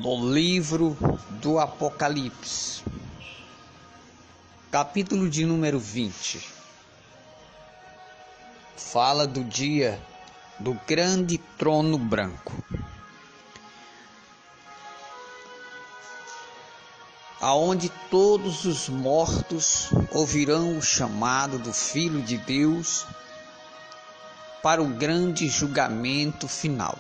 no livro do Apocalipse, capítulo de número 20, fala do dia do grande trono branco, aonde todos os mortos ouvirão o chamado do Filho de Deus para o grande julgamento final.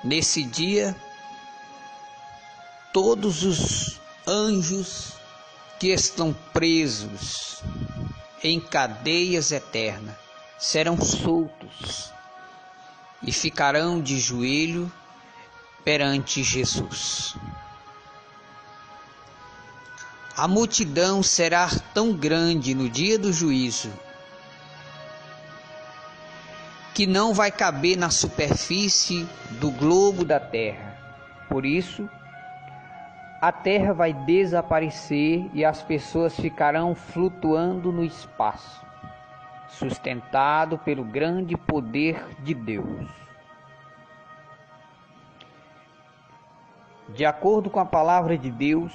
Nesse dia, todos os anjos que estão presos em cadeias eternas serão soltos e ficarão de joelho perante Jesus. A multidão será tão grande no dia do juízo que não vai caber na superfície do globo da terra. Por isso, a terra vai desaparecer e as pessoas ficarão flutuando no espaço, sustentado pelo grande poder de Deus. De acordo com a palavra de Deus,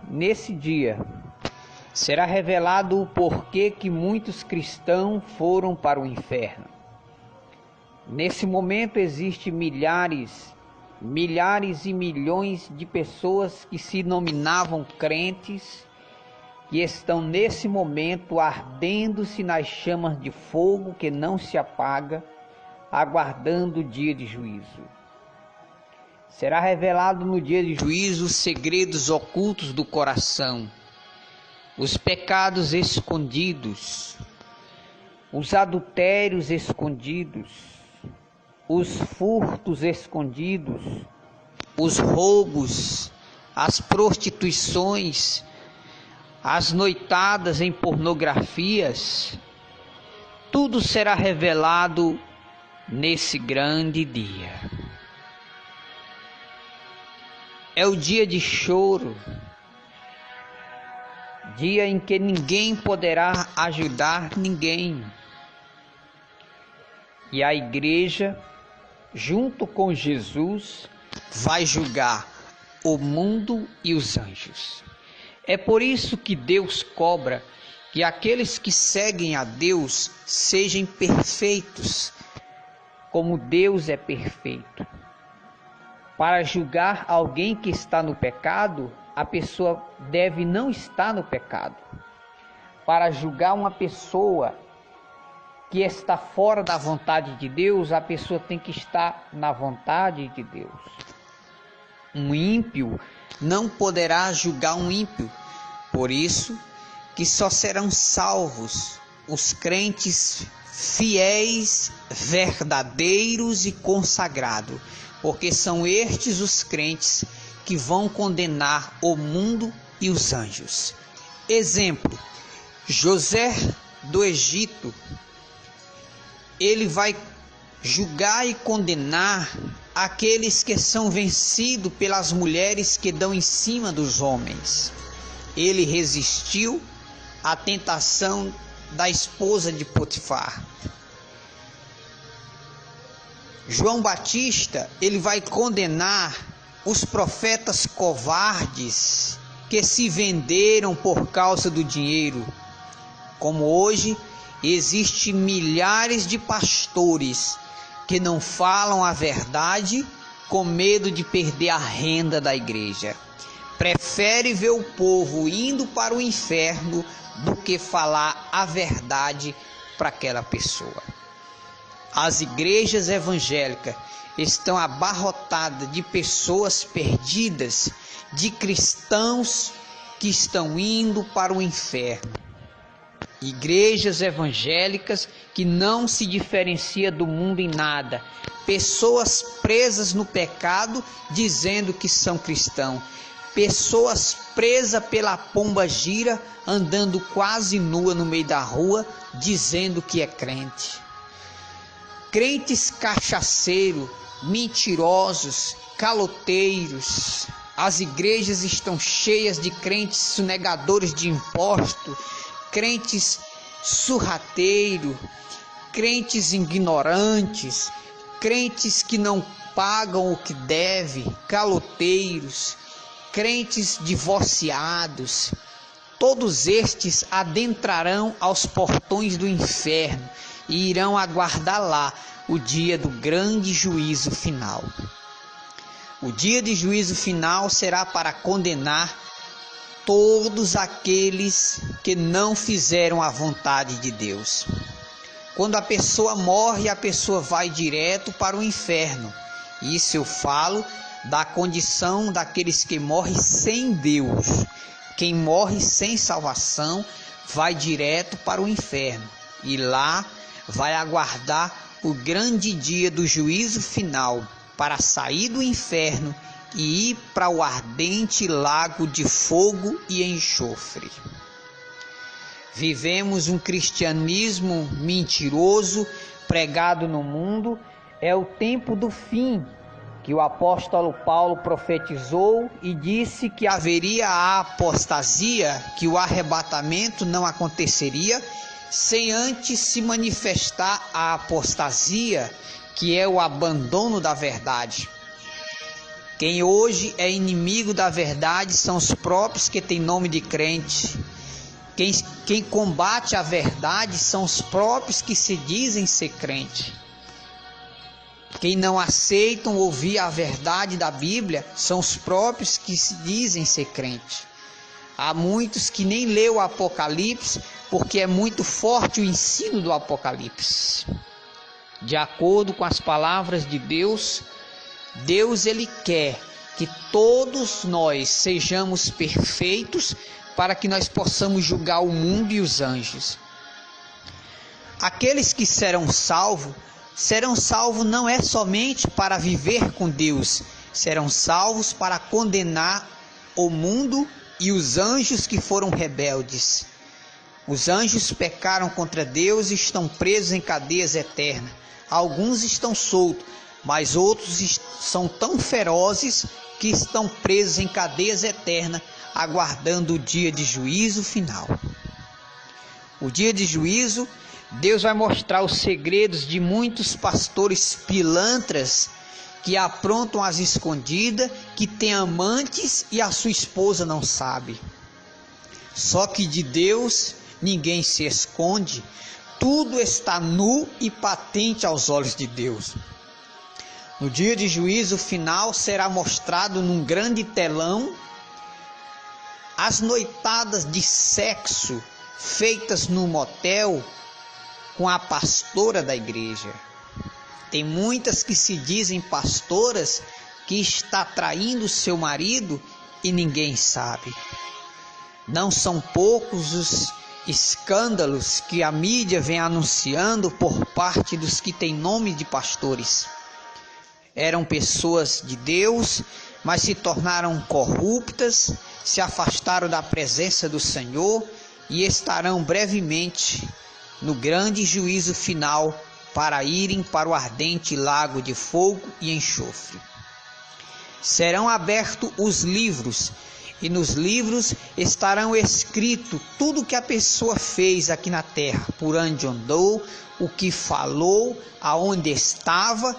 nesse dia será revelado o porquê que muitos cristãos foram para o inferno. Nesse momento existem milhares e milhões de pessoas que se denominavam crentes, que estão nesse momento ardendo-se nas chamas de fogo que não se apaga, aguardando o dia de juízo. Será revelado no dia de juízo os segredos ocultos do coração, os pecados escondidos, os adultérios escondidos, os furtos escondidos, os roubos, as prostituições, as noitadas em pornografias, tudo será revelado nesse grande dia. É o dia de choro, dia em que ninguém poderá ajudar ninguém. E a igreja, junto com Jesus, vai julgar o mundo e os anjos. É por isso que Deus cobra que aqueles que seguem a Deus sejam perfeitos, como Deus é perfeito. Para julgar alguém que está no pecado, a pessoa deve não estar no pecado. Para julgar uma pessoa que está fora da vontade de Deus, a pessoa tem que estar na vontade de Deus. Um ímpio não poderá julgar um ímpio, por isso que só serão salvos os crentes fiéis, verdadeiros e consagrados, porque são estes os crentes que vão condenar o mundo e os anjos. Exemplo, José do Egito, ele vai julgar e condenar aqueles que são vencidos pelas mulheres que dão em cima dos homens. Ele resistiu à tentação da esposa de Potifar. João Batista, ele vai condenar os profetas covardes que se venderam por causa do dinheiro. Como hoje, existem milhares de pastores que não falam a verdade com medo de perder a renda da igreja. Prefere ver o povo indo para o inferno do que falar a verdade para aquela pessoa. As igrejas evangélicas estão abarrotadas de pessoas perdidas, de cristãos que estão indo para o inferno. Igrejas evangélicas que não se diferencia do mundo em nada. Pessoas presas no pecado dizendo que são cristãos. Pessoas presas pela pomba gira andando quase nua no meio da rua dizendo que é crente. Crentes cachaceiros, mentirosos, caloteiros. As igrejas estão cheias de crentes sonegadores de impostos, crentes surrateiros, crentes ignorantes, crentes que não pagam o que deve, caloteiros, crentes divorciados, todos estes adentrarão aos portões do inferno e irão aguardar lá o dia do grande juízo final. O dia de juízo final será para condenar todos aqueles que não fizeram a vontade de Deus. Quando a pessoa morre, a pessoa vai direto para o inferno. Isso eu falo da condição daqueles que morrem sem Deus. Quem morre sem salvação vai direto para o inferno. E lá vai aguardar o grande dia do juízo final, para sair do inferno e ir para o ardente lago de fogo e enxofre. Vivemos um cristianismo mentiroso pregado no mundo. É o tempo do fim que o apóstolo Paulo profetizou e disse que haveria a apostasia, que o arrebatamento não aconteceria sem antes se manifestar a apostasia, que é o abandono da verdade. Quem hoje é inimigo da verdade são os próprios que têm nome de crente. Quem combate a verdade são os próprios que se dizem ser crente. Quem não aceitam ouvir a verdade da Bíblia são os próprios que se dizem ser crente. Há muitos que nem lêem o Apocalipse porque é muito forte o ensino do Apocalipse. De acordo com as palavras de Deus, Ele quer que todos nós sejamos perfeitos para que nós possamos julgar o mundo e os anjos. Aqueles que serão salvos não é somente para viver com Deus, serão salvos para condenar o mundo e os anjos que foram rebeldes. Os anjos pecaram contra Deus e estão presos em cadeias eternas. Alguns estão soltos, mas outros são tão ferozes que estão presos em cadeias eternas, aguardando o dia de juízo final. O dia de juízo, Deus vai mostrar os segredos de muitos pastores pilantras que aprontam as escondidas, que têm amantes e a sua esposa não sabe. Só que de Deus ninguém se esconde, tudo está nu e patente aos olhos de Deus. No dia de juízo final será mostrado num grande telão as noitadas de sexo feitas no motel com a pastora da igreja. Tem muitas que se dizem pastoras que está traindo seu marido e ninguém sabe. Não são poucos os escândalos que a mídia vem anunciando por parte dos que têm nome de pastores. Eram pessoas de Deus, mas se tornaram corruptas, se afastaram da presença do Senhor e estarão brevemente no grande juízo final para irem para o ardente lago de fogo e enxofre. Serão abertos os livros, e nos livros estarão escrito tudo que a pessoa fez aqui na terra, por onde andou, o que falou, aonde estava.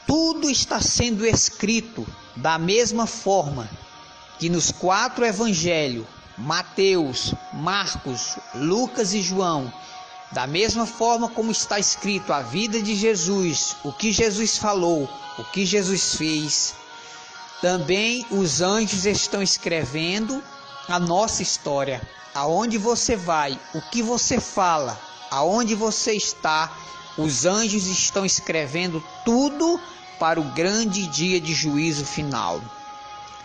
Tudo está sendo escrito da mesma forma que nos 4 evangelhos, Mateus, Marcos, Lucas e João, da mesma forma como está escrito a vida de Jesus, o que Jesus falou, o que Jesus fez. Também os anjos estão escrevendo a nossa história, aonde você vai, o que você fala, aonde você está. Os anjos estão escrevendo tudo para o grande dia de juízo final.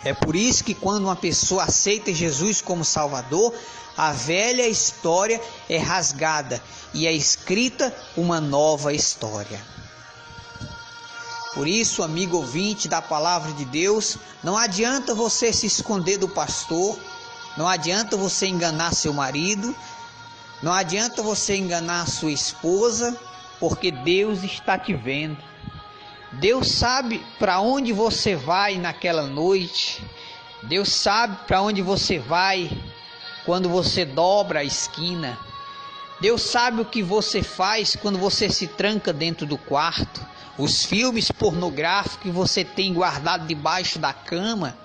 É por isso que quando uma pessoa aceita Jesus como Salvador, a velha história é rasgada e é escrita uma nova história. Por isso, amigo ouvinte da palavra de Deus, não adianta você se esconder do pastor, não adianta você enganar seu marido, não adianta você enganar sua esposa, porque Deus está te vendo. Deus sabe para onde você vai naquela noite. Deus sabe para onde você vai quando você dobra a esquina. Deus sabe o que você faz quando você se tranca dentro do quarto. os filmes pornográficos que você tem guardado debaixo da cama.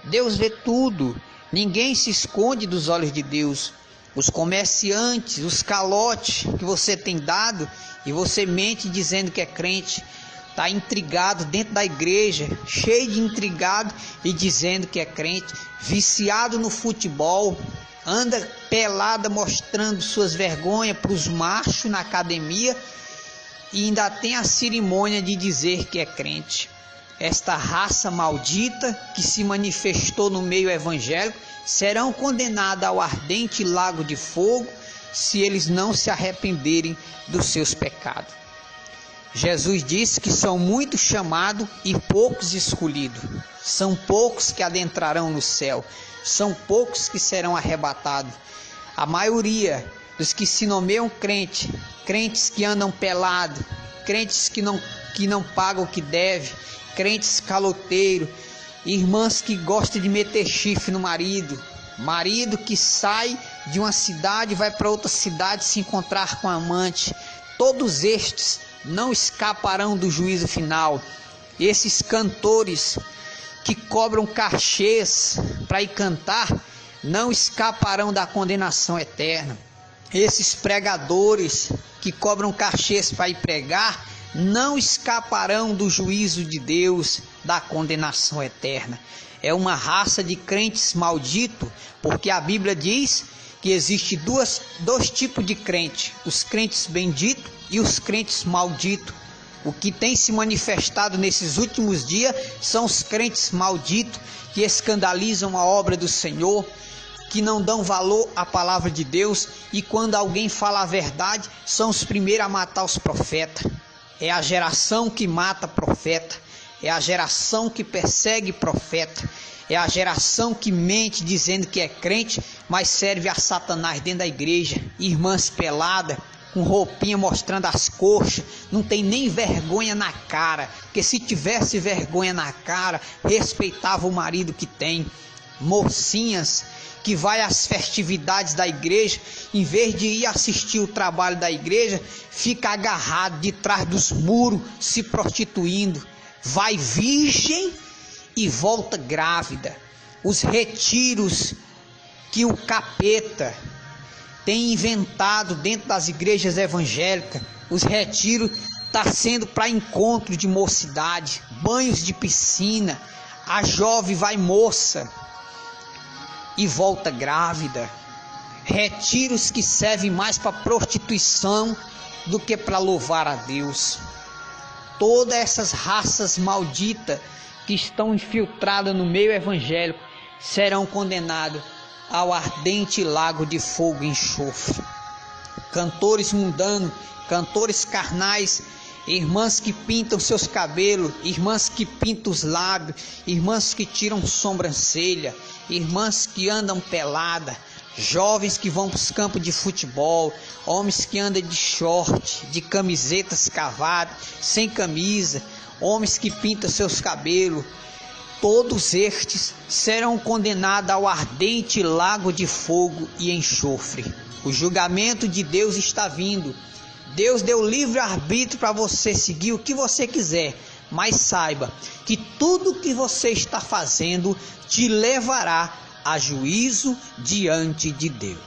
Deus vê tudo, ninguém se esconde dos olhos de Deus. Os comerciantes, os calotes que você tem dado e você mente dizendo que é crente, está intrigado dentro da igreja, cheio de intrigado e dizendo que é crente, viciado no futebol, anda pelada mostrando suas vergonhas para os machos na academia e ainda tem a cerimônia de dizer que é crente. Esta raça maldita que se manifestou no meio evangélico serão condenados ao ardente lago de fogo se eles não se arrependerem dos seus pecados. Jesus disse que são muitos chamados e poucos escolhidos. São poucos que adentrarão no céu. São poucos que serão arrebatados. A maioria dos que se nomeiam crente, crentes que andam pelados, crentes que não pagam o que deve, crentes caloteiros, irmãs que gostam de meter chifre no marido que sai de uma cidade e vai para outra cidade se encontrar com a amante. Todos estes não escaparão do juízo final. Esses cantores que cobram cachês para ir cantar não escaparão da condenação eterna. Esses pregadores que cobram cachês para ir pregar não escaparão do juízo de Deus, da condenação eterna. É uma raça de crentes malditos, porque a Bíblia diz que existe dois tipos de crente: os crentes benditos e os crentes malditos. O que tem se manifestado nesses últimos dias são os crentes malditos, que escandalizam a obra do Senhor, que não dão valor à palavra de Deus, e quando alguém fala a verdade, são os primeiros a matar os profetas. É a geração que mata profeta, é a geração que persegue profeta, é a geração que mente dizendo que é crente, mas serve a Satanás dentro da igreja. Irmãs peladas, com roupinha mostrando as coxas, não tem nem vergonha na cara, porque se tivesse vergonha na cara, respeitava o marido que tem. Mocinhas que vai às festividades da igreja, em vez de ir assistir o trabalho da igreja, fica agarrado de trás dos muros, se prostituindo. Vai virgem e volta grávida. Os retiros que o capeta tem inventado dentro das igrejas evangélicas, os retiros está sendo para encontro de mocidade, banhos de piscina, a jovem vai moça e volta grávida. Retiros que servem mais para prostituição do que para louvar a Deus. Todas essas raças malditas que estão infiltradas no meio evangélico serão condenados ao ardente lago de fogo e enxofre. Cantores mundanos, cantores carnais, irmãs que pintam seus cabelos, irmãs que pintam os lábios, irmãs que tiram sobrancelha, irmãs que andam pelada, jovens que vão para os campos de futebol, homens que andam de short, de camisetas cavadas, sem camisa, homens que pintam seus cabelos. Todos estes serão condenados ao ardente lago de fogo e enxofre. O julgamento de Deus está vindo. Deus deu livre arbítrio para você seguir o que você quiser, mas saiba que tudo que você está fazendo te levará a juízo diante de Deus.